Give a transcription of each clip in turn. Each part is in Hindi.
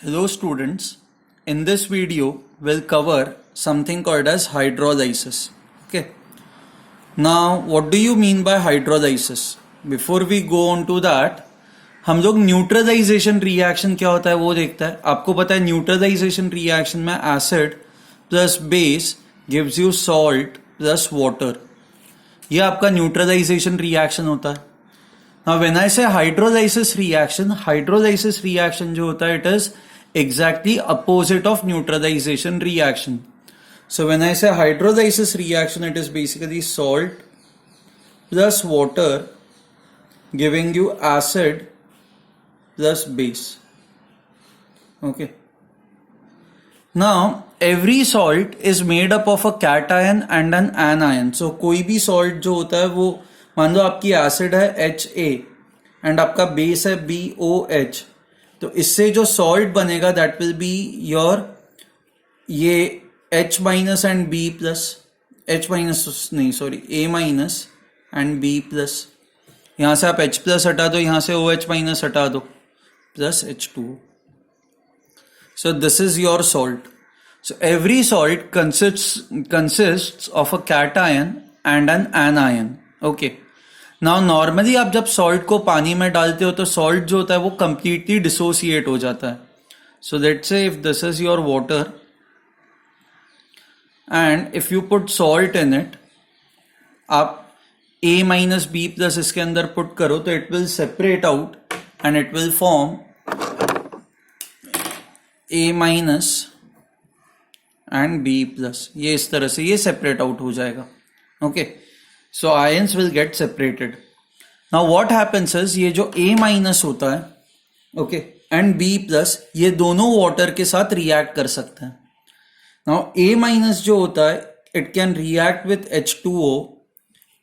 Hello students, in this video we'll cover something called as hydrolysis. Okay. Now what do you mean by hydrolysis? Before we go on to that, हम लोग न्यूट्रलाइजेशन रिएक्शन क्या होता है वो देखता है. आपको पता है न्यूट्रलाइजेशन रिएक्शन में acid plus base gives you salt plus water. ये आपका न्यूट्रलाइजेशन रिएक्शन होता है. Now when I say hydrolysis reaction जो होता है it is exactly opposite of neutralization reaction. So when I say hydrolysis reaction it is basically salt plus water giving you acid plus base. Okay. Now every salt is made up of a cation and an anion. So कोई भी salt जो होता है वो मान लो आपकी एसिड है HA एंड आपका बेस है BOH, तो इससे जो सॉल्ट बनेगा दैट विल बी योर ये H minus and B plus H minus नहीं sorry A minus and B plus. यहाँ से आप H प्लस हटा दो, यहाँ से OH माइनस हटा दो plus H2O. So this is your salt. So every salt consists of a cation and an anion. Okay. Now normally आप जब सॉल्ट को पानी में डालते हो तो सॉल्ट जो होता है वो कंप्लीटली डिसोसिएट हो जाता है. So let's say if this is your water and if you put salt in it, आप A माइनस बी प्लस इसके अंदर पुट करो तो it will separate out and it will form A minus and B plus. ये इस तरह से ये सेपरेट आउट हो जाएगा. Okay. So ions will get separated. Now what happens is ये जो A minus होता है, okay, and B plus ये दोनों water के साथ react कर सकते हैं. Now A minus जो होता है it can react with H2O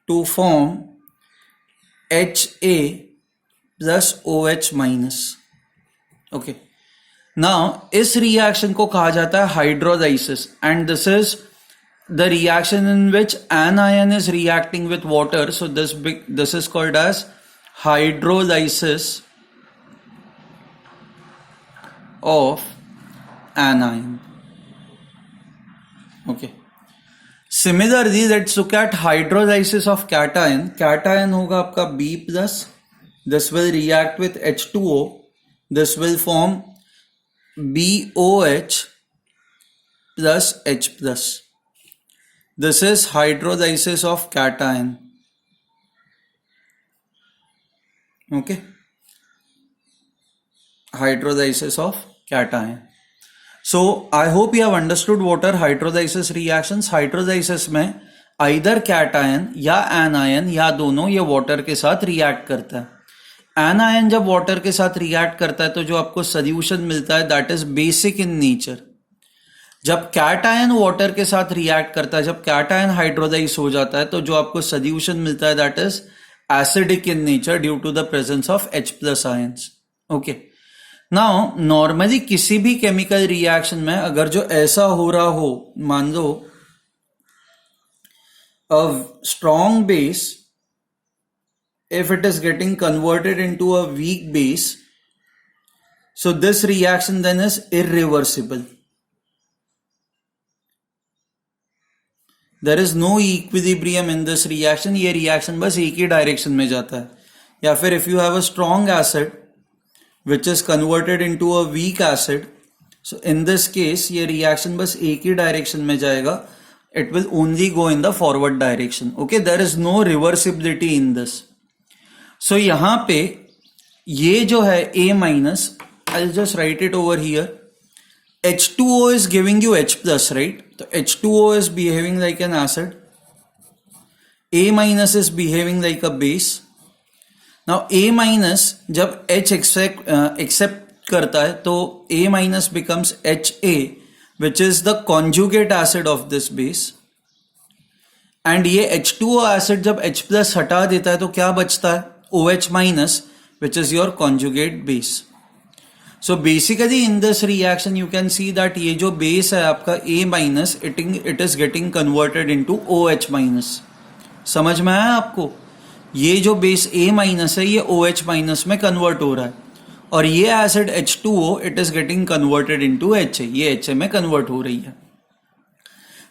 to form HA plus OH minus. Okay. Now इस reaction को कहा जाता है hydrolysis and this is the reaction in which anion is reacting with water. So this is called as hydrolysis of anion. Okay. Similarly, let's look at hydrolysis of cation. Cation होगा आपका B plus. This will react with H2O. This will form BOH plus H plus. This is hydrolysis of cation. Okay. Hydrolysis of cation. So I hope you have understood what are hydrolysis reactions. Hydrolysis में either cation या anion या दोनों ये water के साथ react करता है. Anion जब water के साथ react करता है तो जो आपको solution मिलता है that is basic in nature. जब कैटायन वाटर के साथ रिएक्ट करता है, जब कैटायन हाइड्रोलाइज हो जाता है तो जो आपको सॉल्यूशन मिलता है that is acidic in nature due to the presence of H plus ions. Okay. Now normally किसी भी केमिकल रिएक्शन में अगर जो ऐसा हो रहा हो, मान लो a strong base if it is getting converted into a weak base, so this reaction then is irreversible. There is no equilibrium in this reaction. ये reaction बस एक ही डायरेक्शन में जाता है. या फिर if you have a strong acid which is converted into a weak acid, so in this case ये reaction बस एक ही डायरेक्शन में जाएगा. It will only go in the forward direction. Okay, there is no reversibility in this. So यहाँ पे ये जो है A minus, I'll just write it over here. H2O is giving you H plus, right? So H2O is behaving like an acid. A minus is behaving like a base. Now A minus जब H accept करता है तो A minus becomes HA, which is the conjugate acid of this base. And ये H2O acid जब H plus हटा देता है तो क्या बचता है? OH minus, which is your conjugate base. So basically in this reaction you can see that ये जो base है आपका A minus, it is getting converted into OH minus. समझ में आया आपको? ये जो base A minus है ये OH minus में convert हो रहा है. और ये acid H2O it is getting converted into HA, ये HA में कन्वर्ट हो रही है।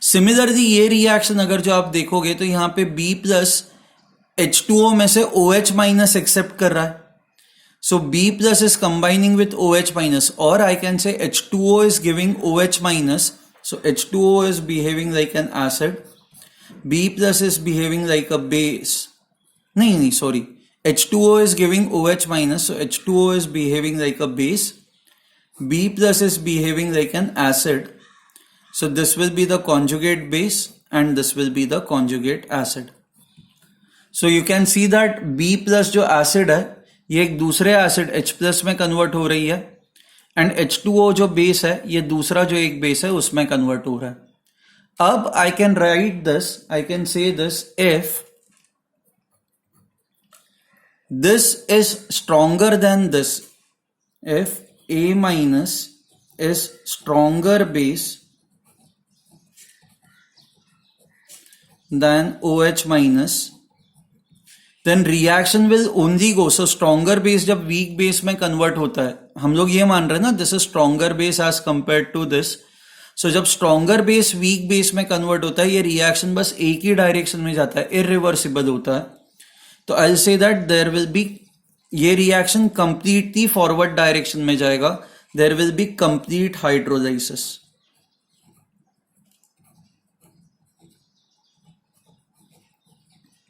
सिमिलरली ये रिएक्शन अगर जो आप देखोगे तो यहाँ पे B प्लस H2O में से OH माइनस एक्सेप्ट कर रहा है, so B plus is combining with OH minus, or I can say H2O is giving OH minus, so H2O is behaving like an acid, B plus is behaving like a base, नहीं sorry, H2O is giving OH minus, so H2O is behaving like a base, B plus is behaving like an acid, so this will be the conjugate base and this will be the conjugate acid. So you can see that B plus जो acid है ये एक दूसरे एसिड H प्लस में कन्वर्ट हो रही है, एंड H2O जो बेस है ये दूसरा जो एक बेस है उसमें कन्वर्ट हो रहा है। अब I can write this, I can say this, if this is stronger than this, if A minus is stronger base than OH minus, then reaction will only go, so stronger base जब weak base में convert होता है, हम लोग ये मान रहे हैं ना this is stronger base as compared to this, so जब stronger base weak base में convert होता है ये reaction बस एक ही direction में जाता है, irreversible होता है, तो I'll say that there will be, ये reaction completely forward direction में जाएगा, there will be complete hydrolysis.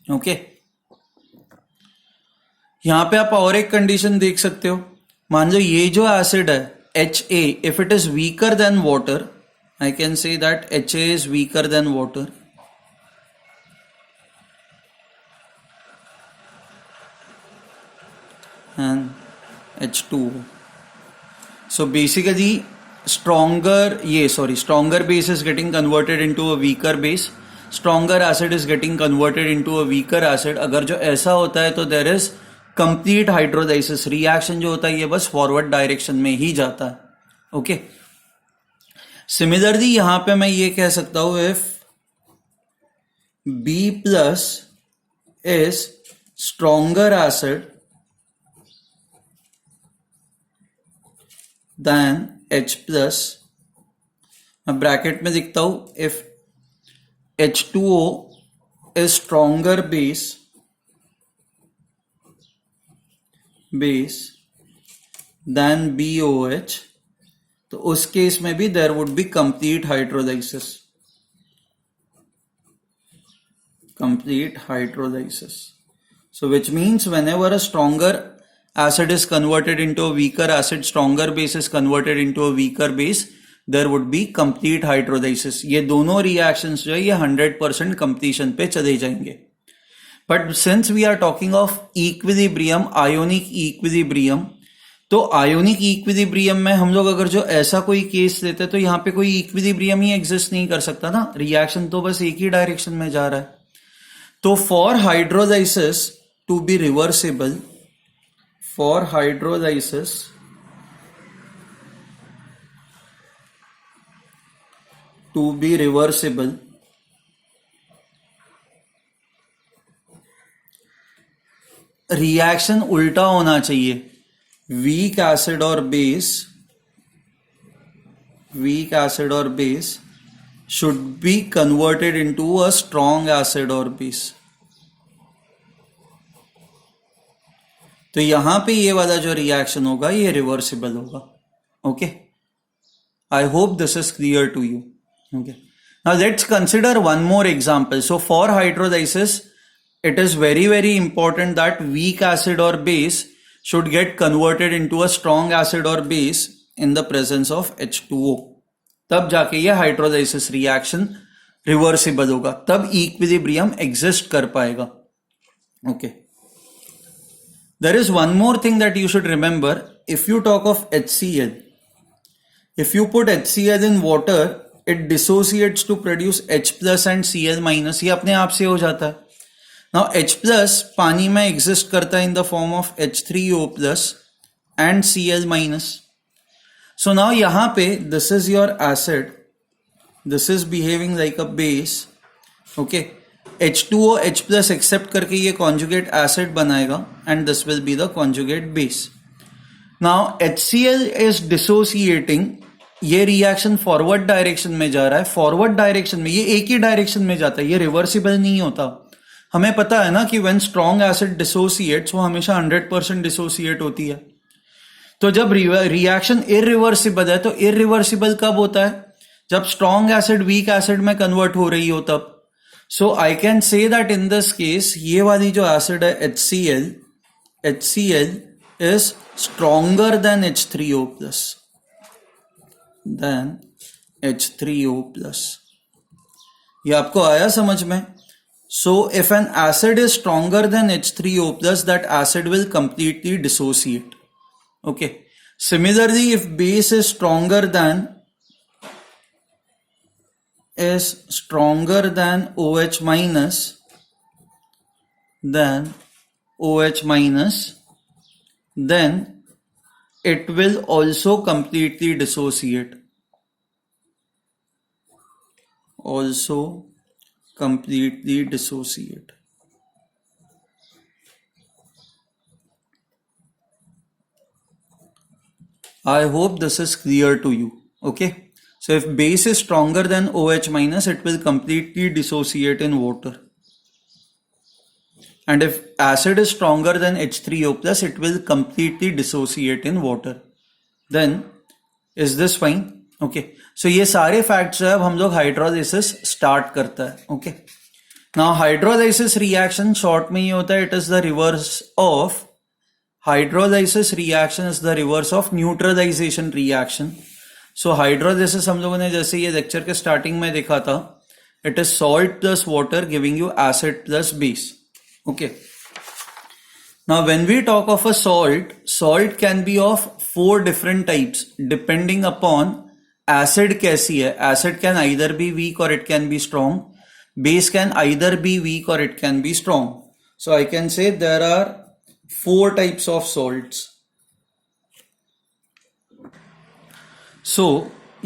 Okay, यहां पे आप और एक कंडीशन देख सकते हो, मान लो ये जो एसिड है HA, if it is weaker then water, I can say that HA is weaker then water, and H2O. So basically stronger base is getting converted into a weaker base, stronger acid is getting converted into a weaker acid. अगर जो ऐसा होता है तो there is complete hydrolysis, reaction जो होता है ये बस फॉरवर्ड डायरेक्शन में ही जाता है. ओके, सिमिलरली यहां पे मैं ये कह सकता हूं, if B plus is stronger acid than H plus, मैं ब्रैकेट में लिखता हूं, if H2O is stronger base than BOH, तो उस केस में भी there would be complete hydrolysis. So which means whenever a stronger acid is converted into a weaker acid, stronger base is converted into a weaker base, there would be complete hydrolysis. ये दोनों reactions जो है ये 100% completion पे चले जाएंगे. But since we are talking of equilibrium, ionic equilibrium, तो ionic equilibrium में हम लोग अगर जो ऐसा कोई केस लेते हैं तो यहाँ पे कोई equilibrium ही एग्जिस्ट नहीं कर सकता ना, रिएक्शन तो बस एक ही डायरेक्शन में जा रहा है. तो for hydrolysis to be reversible, for hydrolysis to be reversible, reaction उल्टा होना चाहिए. वीक एसिड और base should be converted into a strong acid और बेस. तो यहां पे ये वाला जो रिएक्शन होगा ये रिवर्सिबल होगा. Okay, I hope this is clear to you. Okay, now let's consider one more example. So for hydrolysis it is very important that weak acid or base should get converted into a strong acid or base in the presence of H2O. तब जाके ये हाइड्रोलाइसिस रिएक्शन रिवर्सिबल होगा, तब इक्विलिब्रियम एग्जिस्ट कर पाएगा. Okay, there is one more thing that you should remember. If you talk of HCl, if you put HCl in water, it dissociates to produce H plus and Cl minus. ये अपने आप से हो जाता है. Now H plus पानी में एग्जिस्ट करता है in the form of H3O plus and Cl minus. So now यहाँ पे this is your acid, this is behaving like a base. Okay, H2O H plus accept करके ये conjugate acid बनाएगा and this will be the conjugate base. Now HCl is dissociating, ये रिएक्शन फॉरवर्ड डायरेक्शन में जा रहा है, फॉरवर्ड डायरेक्शन में, ये एक ही डायरेक्शन में जाता है, ये रिवर्सिबल नहीं होता। हमें पता है ना कि व्हेन स्ट्रॉन्ग एसिड डिसोसिएट्स वो हमेशा 100% डिसोसिएट होती है। तो जब रिएक्शन इरिवर्सिबल है, तो इरिवर्सिबल कब होता है? जब स्ट्रॉन्ग एसिड वीक एसिड में कन्वर्ट हो रही हो तब। So I can say that in this case ये वाली जो एसिड है HCl is stronger than H3O plus, ये आपको आया समझ में? So if an acid is stronger than H3O plus, that acid will completely dissociate. Okay. Similarly, if base is stronger than OH minus, then it will also completely dissociate. I hope this is clear to you. Okay. So if base is stronger than OH minus, it will completely dissociate in water. And if acid is stronger than H3O plus, it will completely dissociate in water. Then, is this fine? Okay. So ये सारे facts जो है अब हम लोग हाइड्रोलाइसिस स्टार्ट करता है. Okay. Now hydrolysis reaction short में ये होता है, it is the reverse of hydrolysis reaction is the reverse of neutralisation reaction. So hydrolysis हम लोगों ने जैसे ये लेक्चर के स्टार्टिंग में देखा था, it is salt plus water giving you acid plus base. Okay. Now when we talk of a salt can be of 4 different types depending upon acid कैसी है. Acid can either be weak or it can be strong. Base can either be weak or it can be strong. So I can say there are 4 types of salts. So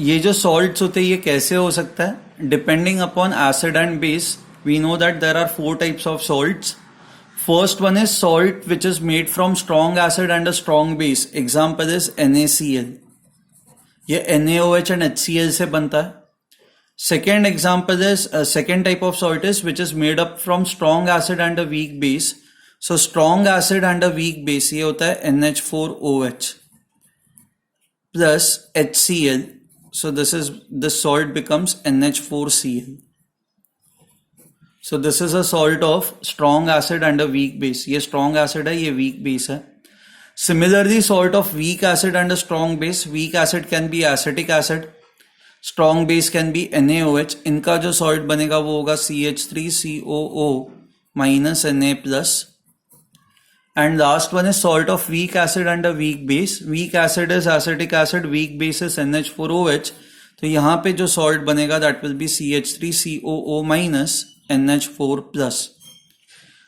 ये जो salts होते हैं ये कैसे हो सकता है? Depending upon acid and base, we know that there are 4 types of salts. First one is salt which is made from strong acid and a strong base. Example is NaCl. ये NaOH and HCl से बनता है. Second example is second type of salt is which is made up from strong acid and a weak base. So strong acid and a weak base ये होता है NH4OH plus HCl. So this salt becomes NH4Cl. So this is a salt of strong acid and a weak base. ये strong acid है, ये weak base है. Similarly, salt of weak acid and a strong base. Weak acid can be acetic acid. Strong base can be NaOH. इनका जो salt बनेगा वो होगा CH3COO minus Na plus. And last one is salt of weak acid and a weak base. Weak acid is acetic acid, weak base is NH4OH. तो यहाँ पे जो salt बनेगा that will be CH3COO minus NH4 plus.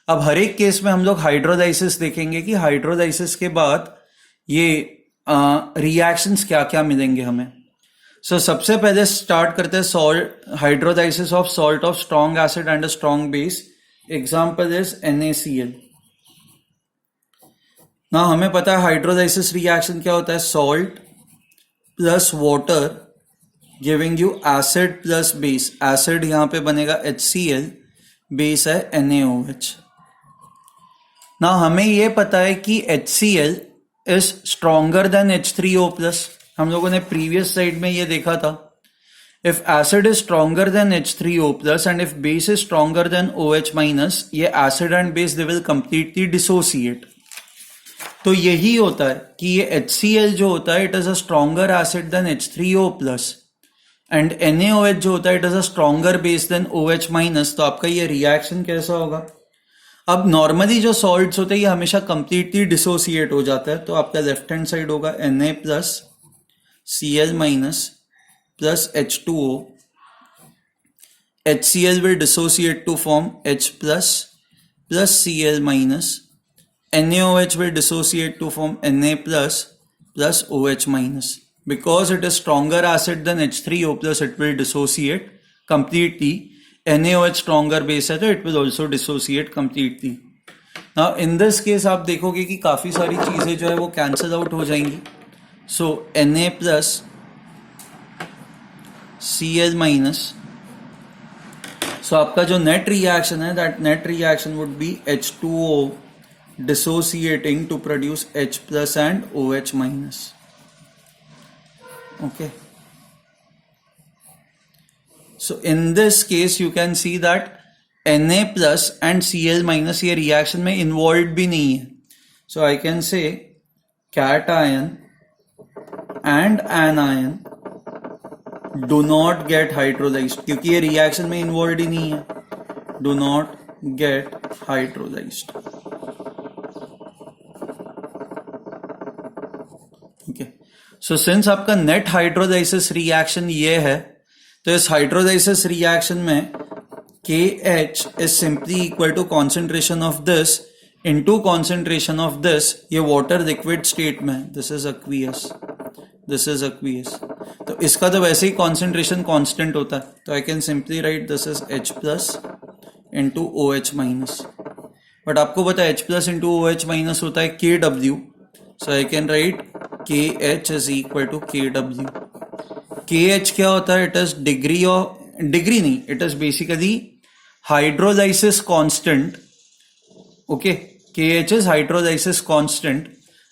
अब हर एक केस में हम लोग हाइड्रोलाइसिस देखेंगे कि हाइड्रोलाइसिस के बाद ये रिएक्शंस क्या क्या मिलेंगे हमें. सो सबसे पहले स्टार्ट करते हैं salt hydrolysis of salt of strong acid and a strong base. Example is NaCl. ना हमें पता है हाइड्रोलाइसिस रिएक्शन क्या होता है, salt plus water giving you acid plus base. Acid यहाँ पे बनेगा HCl, बेस है NaOH. ना हमें ये पता है कि HCl is stronger than H3O plus. हम लोगों ने प्रीवियस स्लाइड में ये देखा था. If acid is stronger than H3O plus and if base is stronger than OH minus, ये acid and base they will completely dissociate. तो यही होता है कि ये HCl जो होता है it is a stronger acid than H3O plus and NaOH जो होता है it is a stronger base than OH minus. तो आपका ये रिएक्शन कैसा होगा? अब नॉर्मली जो सॉल्ट्स होते हैं ये हमेशा कंप्लीटली डिसोसिएट हो जाता है. तो आपका लेफ्ट हैंड साइड होगा Na plus Cl minus plus H2O. HCl will dissociate to form H plus plus Cl minus. NaOH will dissociate to form Na plus plus OH minus. Because it is stronger acid than H3O plus, it will dissociate completely. NaOH stronger base है तो it will also dissociate completely. Now in this case आप देखोगे कि काफी सारी चीजें जो है वो कैंसिल आउट हो जाएंगी. सो Na प्लस Cl माइनस, सो आपका जो नेट रिएक्शन है, that net reaction would B H2O dissociating to produce H plus and OH minus. Okay. So in this case you can see that Na plus and Cl minus ये reaction में involved भी नहीं है. So I can say cation and anion do not get hydrolyzed, क्योंकि ये reaction में involved ही नहीं है. Do not get hydrolyzed. Okay. So since आपका net hydrolysis reaction ये है, तो इस hydrolysis reaction में KH is simply equal to concentration of this into concentration of this. ये water liquid state में, this is aqueous, this is aqueous. तो इसका तो वैसे ही concentration constant होता है, तो I can simply write this is H plus into OH minus. But आपको पता है H plus into OH minus होता है KW, so I can write KH is equal to KW. KH क्या होता है? It is degree of, degree नहीं, it is basically hydrolysis constant. Okay, KH is hydrolysis constant,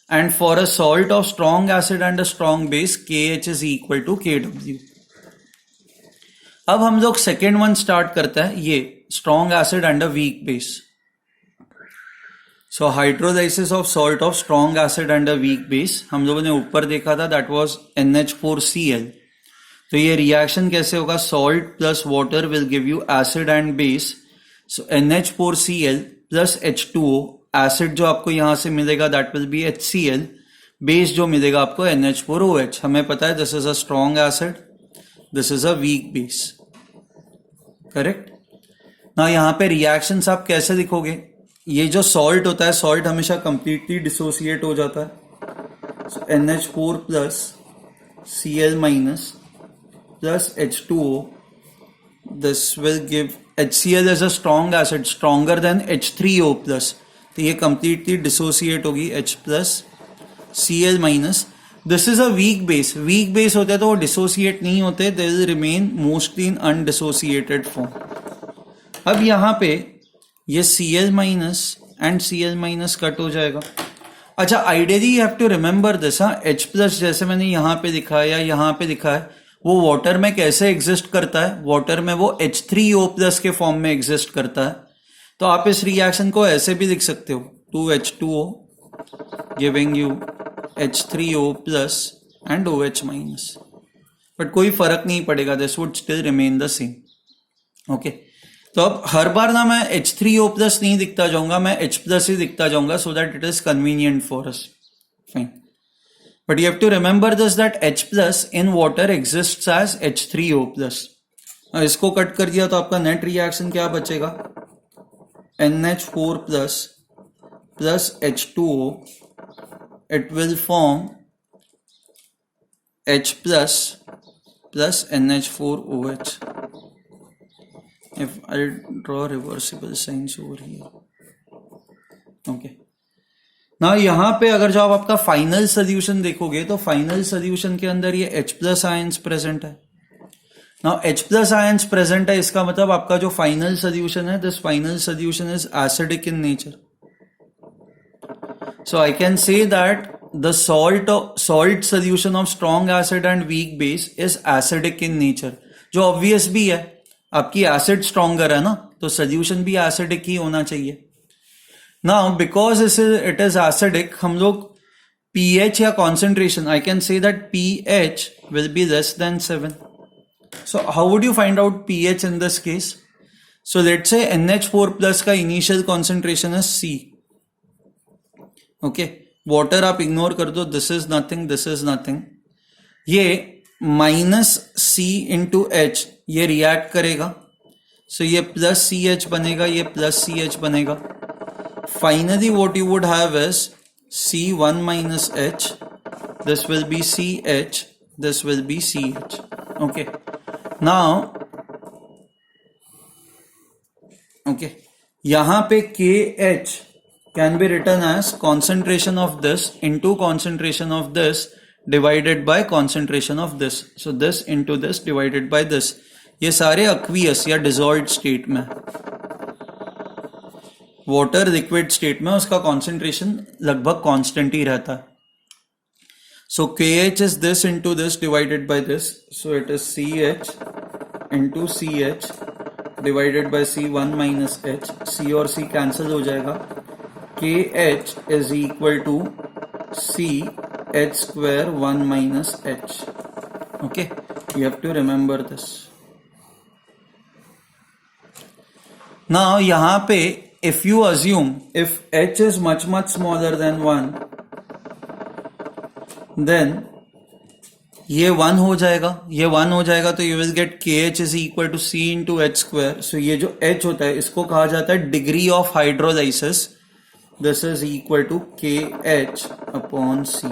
and for a salt of strong acid and a strong base, KH is equal to KW. अब हम लोग सेकेंड वन स्टार्ट करते हैं, ये strong acid and a weak base. So hydrolysis of salt of strong acid and a weak base, हम लोगों ने ऊपर देखा था, that was NH4Cl. तो ये रिएक्शन कैसे होगा? Salt plus water will give you acid and base. So NH4Cl plus H2O, acid जो आपको यहां से मिलेगा that will be HCl, base जो मिलेगा आपको NH4OH. हमें पता है this is a strong acid, this is a weak base. Correct? ना यहाँ पे रिएक्शंस आप कैसे लिखोगे? ये जो सॉल्ट होता है, सॉल्ट हमेशा कंप्लीटली डिसोसिएट हो जाता है. So NH4 plus Cl minus plus H2O, this will give HCl as a strong acid, stronger than H3O plus, तो ये कंप्लीटली डिसोसिएट होगी H plus Cl minus. This is a weak base. Weak base होते हैं तो वो डिसोसिएट नहीं होते, they will remain mostly in undissociated form. अब यहाँ पे ये Cl minus and Cl minus cut हो जाएगा. अच्छा, ideally you have to remember this. हाँ, H प्लस जैसे मैंने यहाँ पे लिखा है या यहाँ पे लिखा है, वो वाटर में कैसे एग्जिस्ट करता है? वाटर में वो H3O प्लस के फॉर्म में एग्जिस्ट करता है. तो आप इस रिएक्शन को ऐसे भी लिख सकते हो, 2H2O giving you H3O plus and OH minus. But कोई फर्क नहीं पड़ेगा, this would still remain the same. Okay, तो अब हर बार ना मैं H3O प्लस नहीं दिखता जाऊंगा, मैं H प्लस ही दिखता जाऊंगा, so that it is convenient for us. Fine, but you have to remember this that H plus in water exists as H3O plus. इसको कट कर दिया तो आपका नेट रिएक्शन क्या बचेगा? NH4 plus plus H2O, it will form H plus plus NH4OH. If I draw reversible signs over here. Okay. ना यहाँ पे अगर जो आप आपका फाइनल सोल्यूशन देखोगे तो फाइनल सोल्यूशन के अंदर ये H प्लस आयंस प्रेजेंट है. ना H प्लस आयंस प्रेजेंट है, इसका मतलब आपका जो फाइनल सोल्यूशन है, this final solution is acidic in nature. So I can say that the salt solution of strong acid and weak base is acidic in nature. जो obvious भी है, आपकी acid stronger है ना, तो solution भी acidic ही होना चाहिए. Now because it is acidic, हम लोग pH या concentration, I can say that pH will be less than 7. So how would you find out pH in this case? So let's say NH4 plus का initial concentration is C. Okay, water आप इग्नोर कर दो, this is nothing, this is nothing. ये माइनस C इंटू H ये रिएक्ट करेगा, सो ये प्लस CH बनेगा, ये प्लस CH बनेगा. Finally what you would have is C1 minus H, this will be CH, this will be CH. Okay, now okay, यहां पे KH can be written as concentration of this into concentration of this divided by concentration of this. So this into this divided by this. ये सारे aqueous या dissolved state में, water liquid state में उसका concentration लगभग constant ही रहता है. So KH is this into this divided by this. So it is CH into CH divided by C1 minus H. C और C cancel हो जाएगा. KH is equal to C H square 1 minus H. Okay, you have to remember this. Now यहाँ पे if you assume if H is much smaller than 1, then ये 1 हो जाएगा, ये 1 हो जाएगा तो you will get KH is equal to C into H square. So ये जो H होता है इसको कहा जाता है degree of hydrolysis. This is equal to KH upon C.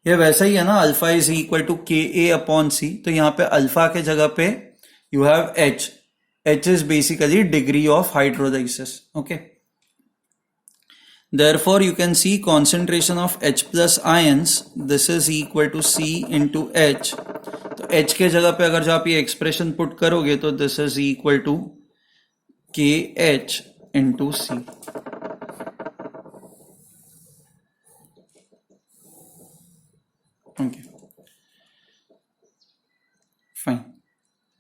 ये वैसा ही है ना, alpha is equal to KA upon C. तो यहाँ पे अल्फा के जगह पे you have H. H is basically degree of hydrolysis. Okay. Therefore, you can see concentration of H plus ions. This is equal to C into H. तो H के जगह पे अगर जो आप ये एक्सप्रेशन पुट करोगे तो this is equal to KH into C. Okay. Fine.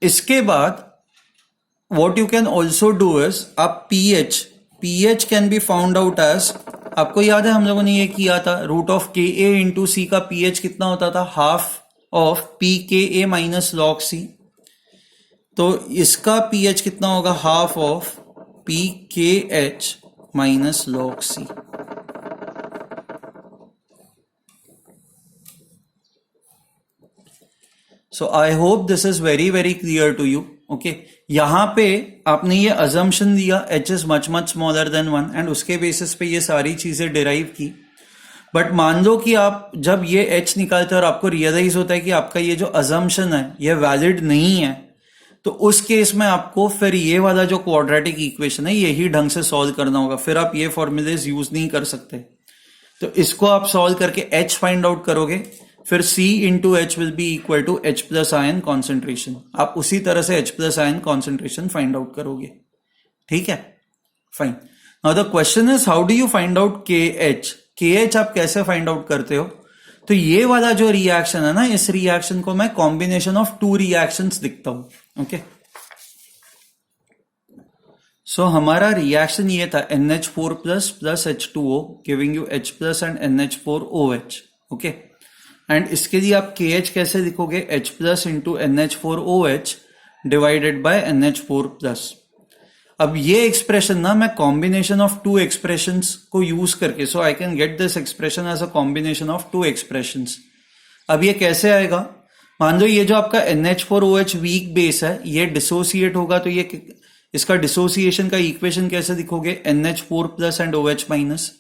इसके बाद what you can also do is आप pH can be found out as, आपको याद है हम लोगों ने ये किया था, root of KA into C का pH कितना होता था, half of pKa minus log C. तो इसका pH कितना होगा, half of pKh minus log C. So I hope this is very clear to you. Okay. यहाँ पे आपने ये assumption दिया H is much smaller than 1 and उसके बेसिस पे ये सारी चीजें डिराइव की. बट मान लो कि आप जब ये H निकालते हैं और आपको रियलाइज होता है कि आपका ये जो assumption है ये वैलिड नहीं है, तो उस केस में आपको फिर ये वाला जो क्वाड्रेटिक इक्वेशन है यही ढंग से सॉल्व करना होगा. फिर आप ये फॉर्मूलेज यूज नहीं कर सकते. तो इसको आप सॉल्व करके H फाइंड आउट करोगे, फिर C into H will be equal to H plus ion concentration. आप उसी तरह से H plus ion concentration find out करोगे. ठीक है, fine. Now the question is how do you find out KH आप कैसे फाइंड आउट करते हो? तो ये वाला जो रिएक्शन है ना, इस रिएक्शन को मैं कॉम्बिनेशन ऑफ टू रिएक्शंस लिखता हूं. ओके, सो हमारा रिएक्शन ये था NH4 plus H2O giving you H plus and NH4OH. Okay, and इसके लिए आप KH कैसे लिखोगे, H plus into NH4OH divided by NH4 plus. अब ये एक्सप्रेशन ना मैं कॉम्बिनेशन ऑफ टू एक्सप्रेशंस को यूज करके, so I can get this expression as a combination of two expressions. अब ये कैसे आएगा, मान लो ये जो आपका NH4OH वीक बेस है ये डिसोसिएट होगा, तो ये इसका डिसोसिएशन का इक्वेशन कैसे लिखोगे, NH4 plus and OH minus.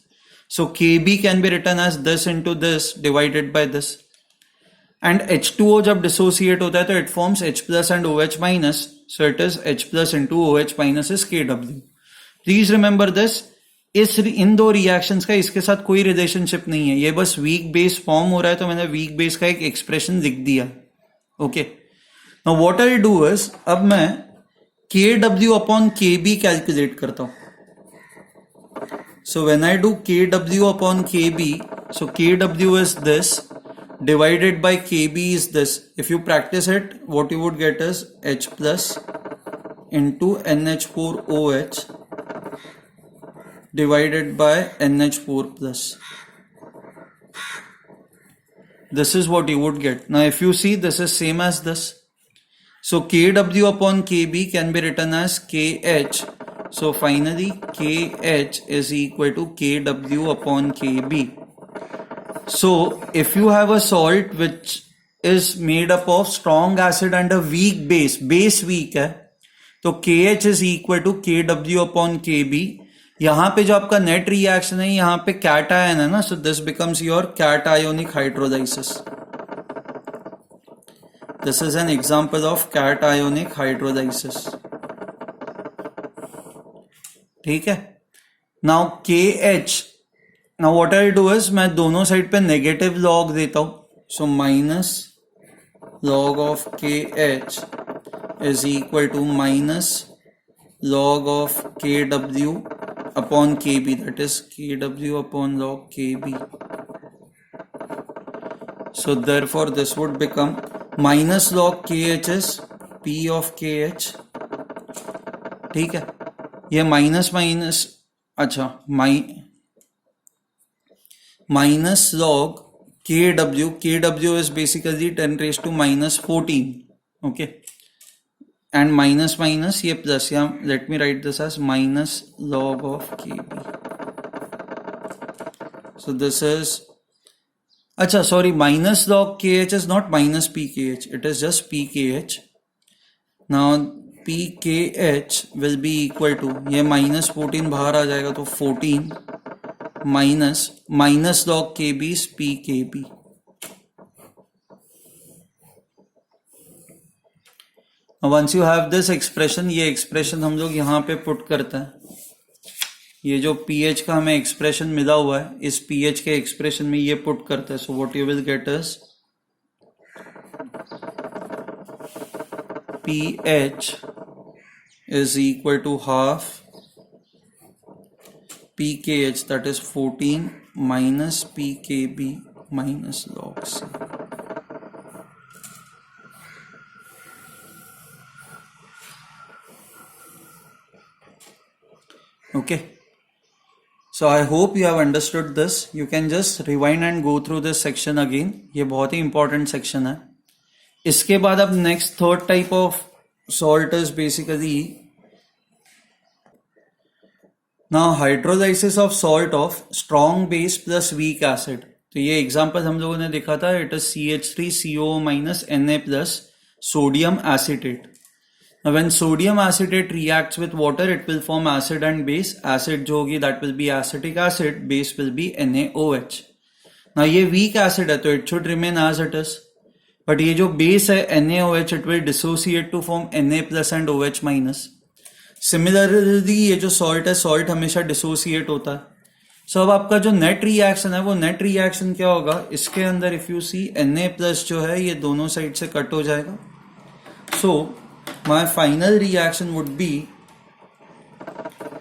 So Kb can be written as this into this divided by this. And H2O जब dissociate होता है तो it forms H plus and OH minus. So it is H plus into OH minus is Kw. Please remember this. इन दो रिएक्शंस का इसके साथ कोई रिलेशनशिप नहीं है, ये बस वीक बेस फॉर्म हो रहा है तो मैंने वीक बेस का एक एक्सप्रेशन लिख दिया. Okay, now what I do is, अब मैं Kw अपॉन Kb कैलकुलेट करता हूं. So when I do Kw upon Kb, so Kw is this divided by Kb is this. If you practice it, what you would get is H plus into NH4OH divided by NH4 plus. This is what you would get. Now if you see, this is same as this. So Kw upon Kb can be written as KH. So finally KH is equal to Kw upon Kb. So if you have a salt which is made up of strong acid and a weak base weak है, तो KH is equal to Kw upon Kb. यहाँ पे जो आपका नेट रिएक्शन है यहाँ पे कैटायन है ना, so this becomes your cationic hydrolysis. This is an example of cationic hydrolysis. ठीक है. Now KH, now what I do is मैं दोनों साइड पे नेगेटिव लॉग देता हूं. So minus log of KH is equal to minus log of KW upon KB, that is KW upon log KB. So therefore this would become minus log KH is P of KH. ठीक है, ये माइनस माइनस, अच्छा minus log KW is basically 10 raised to minus 14. Okay, and minus minus ये plus, या let me write this as minus log of KB. So this is, अच्छा sorry, minus log KH is not minus PKH, it is just PKH. Now PKH will be equal to, ये minus 14 बाहर आ जाएगा तो 14 minus log KB is PKB. Once you have this expression, ये expression हम लोग यहाँ पे पुट करते हैं. ये जो pH का हमें expression मिला हुआ है, इस pH के expression में ये पुट करते हैं. So what you will get is pH is equal to half pKH, that is 14 minus pKb minus log C. Okay, so I hope you have understood this. You can just rewind and go through this section again. ये बहुत ही important section है. इसके बाद अब next third type of salt is basically now hydrolysis of salt of strong base plus weak acid. तो ये एग्जांपल हम लोगों ने देखा था, it is CH3CO minus Na plus sodium acetate. Now when sodium acetate reacts with water, it will form acid and base. Acid जो होगी that will be acetic acid, base will be NaOH. Now ये weak acid है तो it should remain as it is. But ये जो base है NaOH, it will dissociate to form Na plus and OH minus. Similarly ये जो सॉल्ट है, सॉल्ट हमेशा डिसोसिएट होता है. सो अब आपका जो नेट रिएक्शन है, वो नेट रिएक्शन क्या होगा, इसके अंदर if you see Na plus जो है ये दोनों साइड से कट हो जाएगा. So my final reaction would be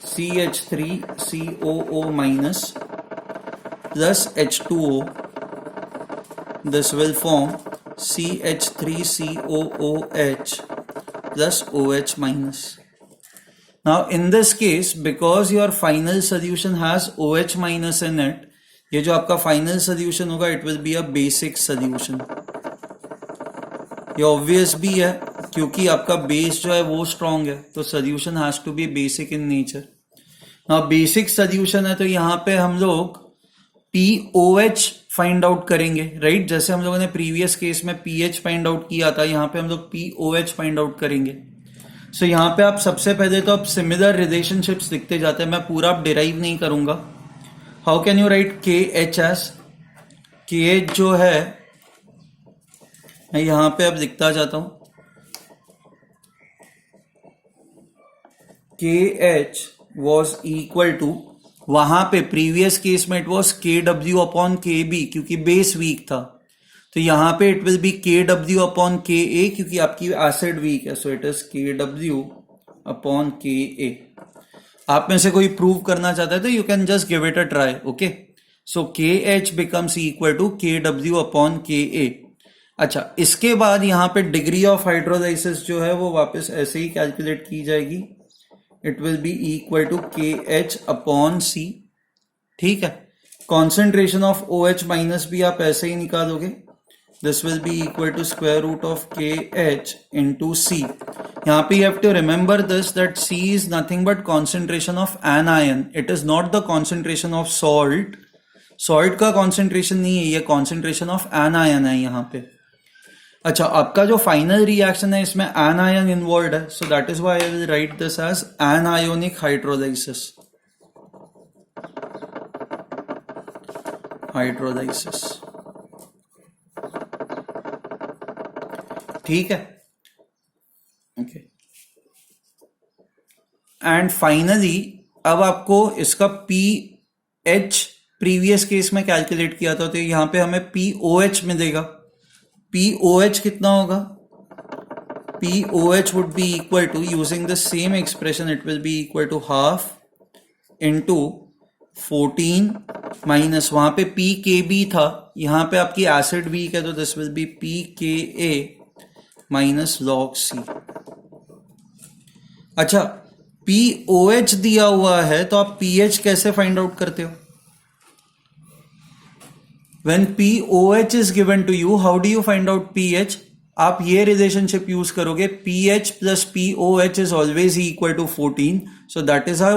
CH3COO minus plus H2O. This will form CH3COOH plus OH minus. Now in this case, because your final solution has OH minus in it, ये जो आपका final solution होगा, it will be a basic solution. ये obvious भी है क्योंकि आपका base जो है वो strong है, तो solution has to be basic in nature. Now basic solution है तो यहाँ पे हम लोग POH find out करेंगे, right? जैसे हम लोगों ने previous case में pH find out किया था, यहाँ पे हम लोग POH find out करेंगे. सो यहाँ पे आप सबसे पहले तो आप सिमिलर रिलेशनशिप्स लिखते जाते हैं, मैं पूरा आप डिराइव नहीं करूंगा. How can you right KH S, KH जो है मैं यहाँ पे अब लिखता जाता हूं. KH वॉज इक्वल टू, वहां पे प्रीवियस केस में it was KW upon KB क्योंकि बेस वीक था, तो यहां पे it will B KW upon KA क्योंकि आपकी एसिड वीक है. So it is KW upon KA. आप में से कोई प्रूव करना चाहता है तो you can just give it a try. Okay, so KH becomes equal to KW upon KA. अच्छा, इसके बाद यहां पे डिग्री ऑफ हाइड्रोलाइसिस जो है वो वापस ऐसे ही कैलकुलेट की जाएगी. It will be equal to KH upon C. ठीक है, कॉन्सेंट्रेशन ऑफ OH माइनस भी आप ऐसे ही निकालोगे. This will be equal to square root of KH into C. यहाँ पे you have to remember this, that C is nothing but concentration of anion. It is not the concentration of salt. Salt का concentration नहीं है, ये concentration of anion है यहाँ पे. अच्छा, आपका जो final reaction है इसमें anion involved है, so that is why I will write this as anionic hydrolysis. Hydrolysis. ठीक है, ओके. एंड फाइनली अब आपको इसका पी एच प्रीवियस केस में कैलकुलेट किया था, तो यहां पे हमें पी ओ एच मिलेगा. पी ओ एच कितना होगा? P O H would be equal to, using the same expression, it will be equal to half into 14 minus, वहां पे पी के बी था, यहां पे आपकी एसिड वीक है, तो दिस विल बी पी के ए माइनस लॉग सी. अच्छा, पी ओ एच दिया हुआ है, तो आप पी एच कैसे फाइंड आउट करते हो? When POH is given to you, how do you find out pH? आप ये रिलेशनशिप यूज करोगे, pH plus POH is always equal to 14, so that is how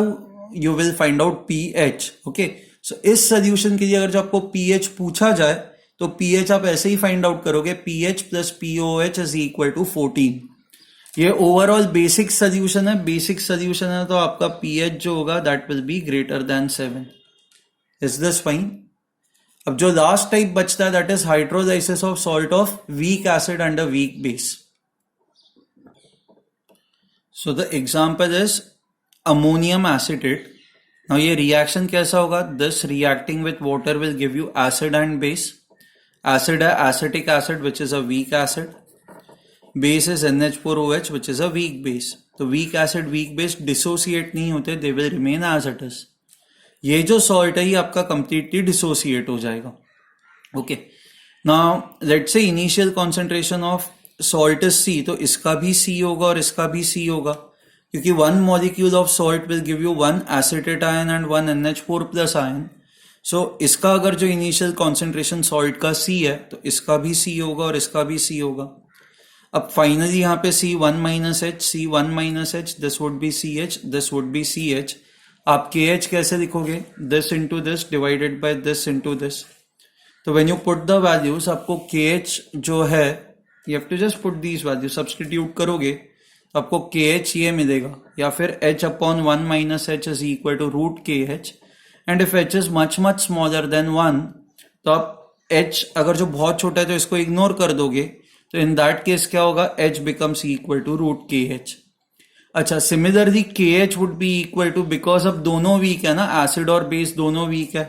you will find out pH. Okay, so इस सोल्यूशन के लिए अगर जो आपको pH पूछा जाए, तो pH आप ऐसे ही फाइंड आउट करोगे, pH plus POH is equal to 14. ये ओवरऑल बेसिक सोल्यूशन है. बेसिक सोल्यूशन है तो आपका pH जो होगा that will be greater than 7. Is this fine? अब जो लास्ट टाइप बचता है that is hydrolysis of salt of weak acid and a weak base. So the example is ammonium acetate. Now ये रिएक्शन कैसा होगा? This reacting with water will give you acid and base. Acid है acetic acid which is a weak acid. Base is NH4OH which is a weak base. तो weak acid weak base dissociate नहीं होते, they will remain as it is. ये जो सॉल्ट है ये आपका कंप्लीटली डिसोसिएट हो जाएगा. Okay, now let's say initial concentration of salt is C, तो इसका भी सी होगा और इसका भी सी होगा, क्योंकि one molecule of salt will give you one acetate ion and one NH4 plus ion. So इसका अगर जो इनिशियल कॉन्सेंट्रेशन सॉल्ट का सी है, तो इसका भी सी होगा और इसका भी सी होगा. अब फाइनली यहाँ पे C1 minus H, C1 minus H, this would be CH, this would be CH. आप KH कैसे लिखोगे? This into this divided by this into this. तो when you put the values, आपको KH जो है, you have to just put these value, substitute करोगे तो आपको KH ये मिलेगा, या फिर H upon 1 minus H is equal to root KH. And if H is much much smaller than 1, तो आप H अगर जो बहुत छोटा है तो इसको इग्नोर कर दोगे, तो इन दैट केस क्या होगा? H becomes equal to root KH. अच्छा, similarly KH would be equal to, because अब दोनों वीक है ना, एसिड और बेस दोनों वीक है,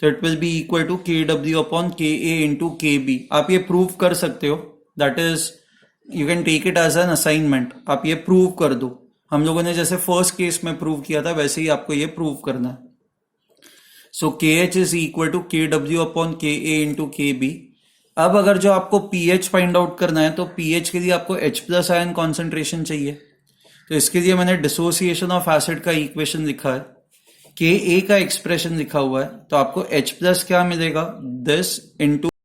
तो it will be equal to KW upon KA into KB. आप ये प्रूव कर सकते हो, that is you can take it as an assignment. आप ये प्रूव कर दो. हम लोगों ने जैसे फर्स्ट केस में प्रूव किया था, वैसे ही आपको ये प्रूव करना है. So KH is equal to KW upon KA into KB. अब अगर जो आपको pH फाइंड आउट करना है, तो pH के लिए आपको H प्लस आयन कॉन्सेंट्रेशन चाहिए. तो इसके लिए मैंने डिसोसिएशन ऑफ एसिड का इक्वेशन लिखा है, Ka का एक्सप्रेशन लिखा हुआ है, तो आपको H प्लस क्या मिलेगा? This into